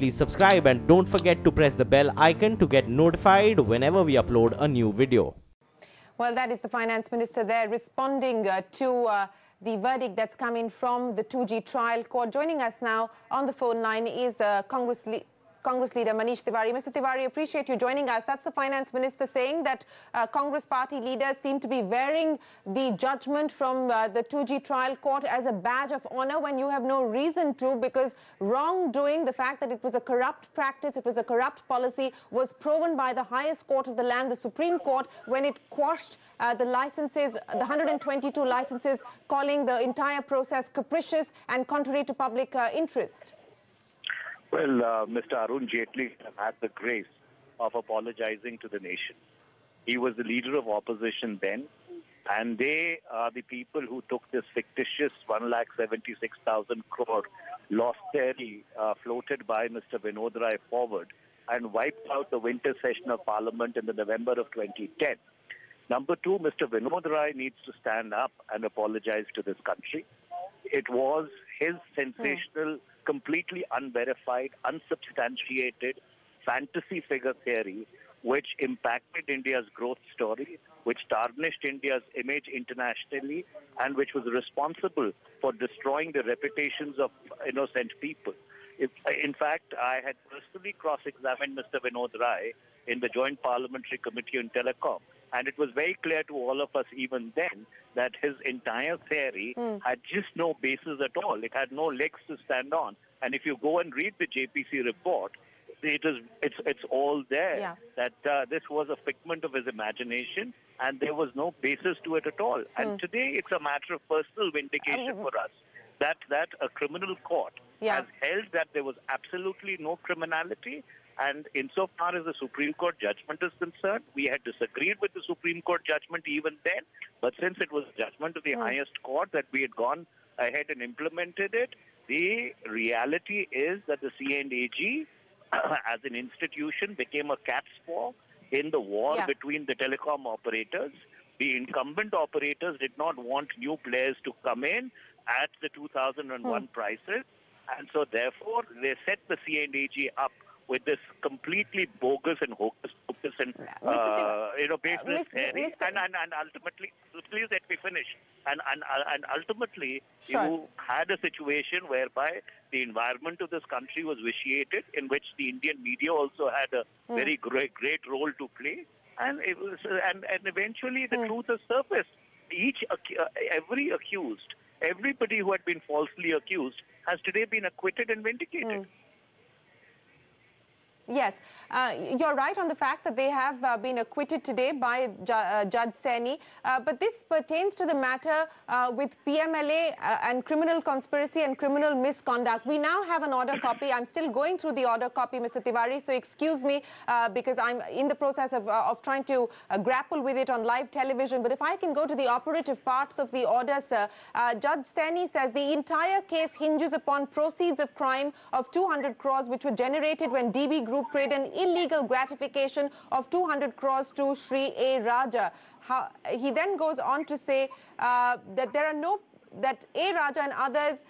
please subscribe and don't forget to press the bell icon to get notified whenever we upload a new video. Well, that is the Finance Minister there responding to the verdict that's coming from the 2G trial court. Joining us now on the phone line is the Congress leader Manish Tewari. Mr. Tewari, appreciate you joining us. That's the Finance Minister saying that Congress party leaders seem to be wearing the judgment from the 2G trial court as a badge of honor when you have no reason to, because wrongdoing, the fact that it was a corrupt practice, it was a corrupt policy, was proven by the highest court of the land, the Supreme Court, when it quashed the licenses, the 122 licenses, calling the entire process capricious and contrary to public interest. Well, Mr. Arun Jaitly had the grace of apologizing to the nation. He was the leader of opposition then, and they are the people who took this fictitious 1,76,000 crore loss theory floated by Mr. Vinod Rai forward and wiped out the winter session of Parliament in the November of 2010. Number two, Mr. Vinod Rai needs to stand up and apologize to this country. It was his sensational, completely unverified, unsubstantiated fantasy figure theory which impacted India's growth story, which tarnished India's image internationally, and which was responsible for destroying the reputations of innocent people. In fact, I had personally cross-examined Mr. Vinod Rai in the Joint Parliamentary Committee on Telecom, and it was very clear to all of us even then that his entire theory had just no basis at all. It had no legs to stand on. And if you go and read the JPC report, it's all there that this was a figment of his imagination and there was no basis to it at all. And today it's a matter of personal vindication for us that a criminal court has held that there was absolutely no criminality. And insofar as the Supreme Court judgment is concerned, we had disagreed with the Supreme Court judgment even then. But since it was judgment of the highest court that we had gone ahead and implemented it, the reality is that the CNAG as an institution became a cat's paw in the war between the telecom operators. The incumbent operators did not want new players to come in at the 2001 prices. And so therefore, they set the CNAG up with this completely bogus and hocus-pocus and, baseless theory. And ultimately, please let me finish. And ultimately, you had a situation whereby the environment of this country was vitiated, in which the Indian media also had a very great role to play. And it was, and eventually the truth has surfaced. Every accused, everybody who had been falsely accused, has today been acquitted and vindicated. Yes, you're right on the fact that they have been acquitted today by Judge Saini. But this pertains to the matter with PMLA and criminal conspiracy and criminal misconduct. We now have an order copy. I'm still going through the order copy, Mr. Tewari, so excuse me because I'm in the process of trying to grapple with it on live television. But if I can go to the operative parts of the order, sir, Judge Saini says the entire case hinges upon proceeds of crime of 200 crores which were generated when DB Group paid an illegal gratification of 200 crores to Sri A. Raja. He then goes on to say that A. Raja and others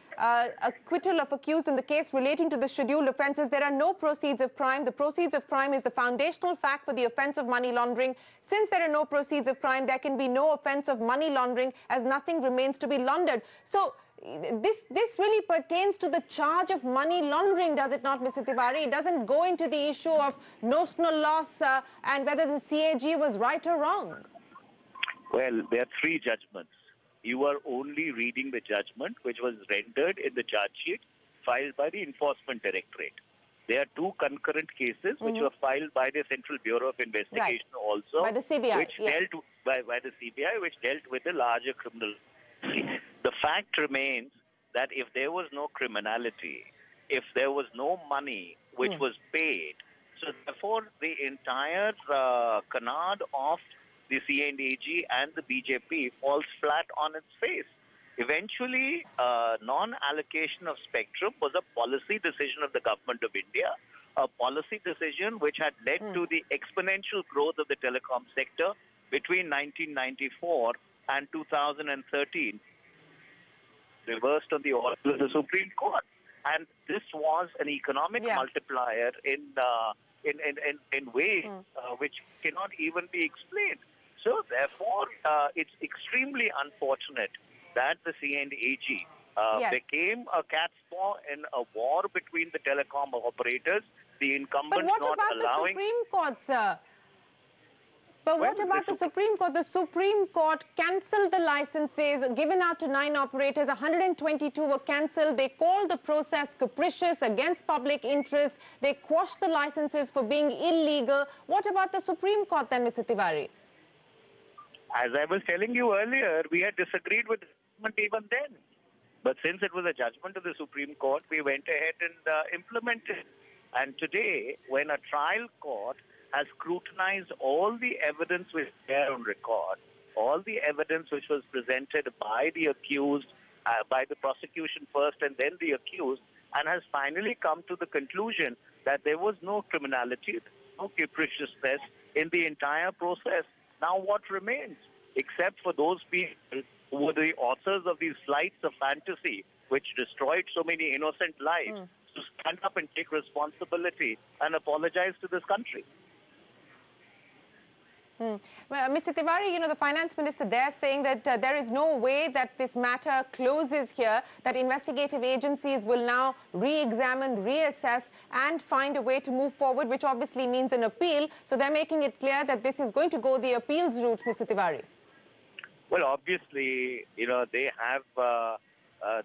acquittal of accused in the case relating to the scheduled offences. There are no proceeds of crime. The proceeds of crime is the foundational fact for the offence of money laundering. Since there are no proceeds of crime, there can be no offence of money laundering, as nothing remains to be laundered. So this really pertains to the charge of money laundering, does it not, Mr. Tewari? It doesn't go into the issue of notional loss and whether the CAG was right or wrong. Well, there are three judgments. You are only reading the judgment which was rendered in the charge sheet filed by the Enforcement Directorate. There are two concurrent cases which were filed by the Central Bureau of Investigation also. By the CBI, which dealt by the CBI, which dealt with the larger criminal. The fact remains that if there was no criminality, if there was no money which was paid, so therefore the entire canard of the CNAG and the BJP falls flat on its face. Eventually, non-allocation of spectrum was a policy decision of the government of India, a policy decision which had led to the exponential growth of the telecom sector between 1994 and 2013, reversed on the order of the Supreme Court. And this was an economic multiplier in ways which cannot even be explained. So therefore, it's extremely unfortunate that the CNAG became a cat's paw in a war between the telecom operators, the incumbents not allowing... But what about the Supreme Court, sir? But what about the Supreme Court? The Supreme Court cancelled the licenses given out to 9 operators. 122 were cancelled. They called the process capricious, against public interest. They quashed the licenses for being illegal. What about the Supreme Court then, Mr. Tewari? As I was telling you earlier, we had disagreed with the government even then. But since it was a judgment of the Supreme Court, we went ahead and implemented it. And today, when a trial court has scrutinized all the evidence which is there on record, all the evidence which was presented by the accused, by the prosecution first and then the accused, and has finally come to the conclusion that there was no criminality, no capriciousness in the entire process. Now what remains? Except for those people who were the authors of these flights of fantasy, which destroyed so many innocent lives, to stand up and take responsibility and apologize to this country. Well, Mr. Tewari, you know, the finance minister there saying that there is no way that this matter closes here, that investigative agencies will now re-examine, reassess and find a way to move forward, which obviously means an appeal. So they're making it clear that this is going to go the appeals route, Mr. Tewari. Well, obviously, you know, they have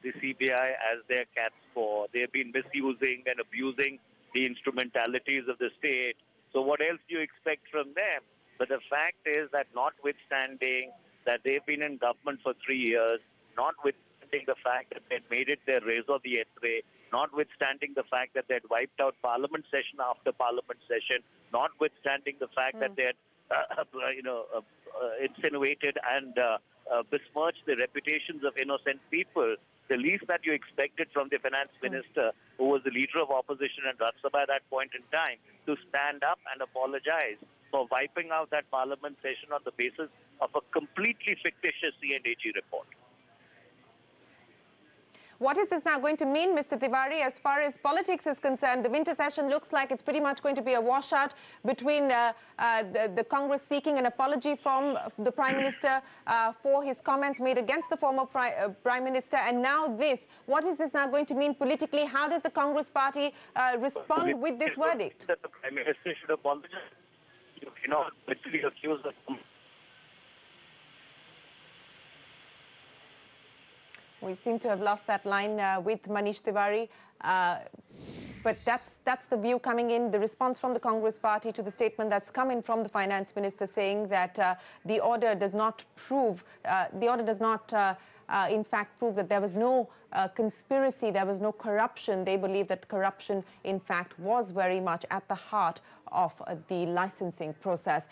the CBI as their cat's paw. They've been misusing and abusing the instrumentalities of the state. So what else do you expect from them? But the fact is that notwithstanding that they've been in government for 3 years, notwithstanding the fact that they'd made it their raison d'etre, notwithstanding the fact that they'd wiped out parliament session after parliament session, notwithstanding the fact that they had, insinuated and besmirched the reputations of innocent people, the least that you expected from the finance minister, who was the leader of opposition in Rajya Sabha at that point in time, to stand up and apologize for wiping out that parliament session on the basis of a completely fictitious CNAG report. What is this now going to mean, Mr. Tewari, as far as politics is concerned? The winter session looks like it's pretty much going to be a washout between the Congress seeking an apology from the Prime Minister for his comments made against the former Prime Minister, and now this. What is this now going to mean politically? How does the Congress party respond with this verdict? That the Prime Minister should apologize. You cannot literally accuse them. We seem to have lost that line with Manish Tewari. But that's the view coming in, the response from the Congress party to the statement that's come in from the finance minister saying that the order does not prove, in fact, prove that there was no conspiracy, there was no corruption. They believe that corruption, in fact, was very much at the heart of the licensing process.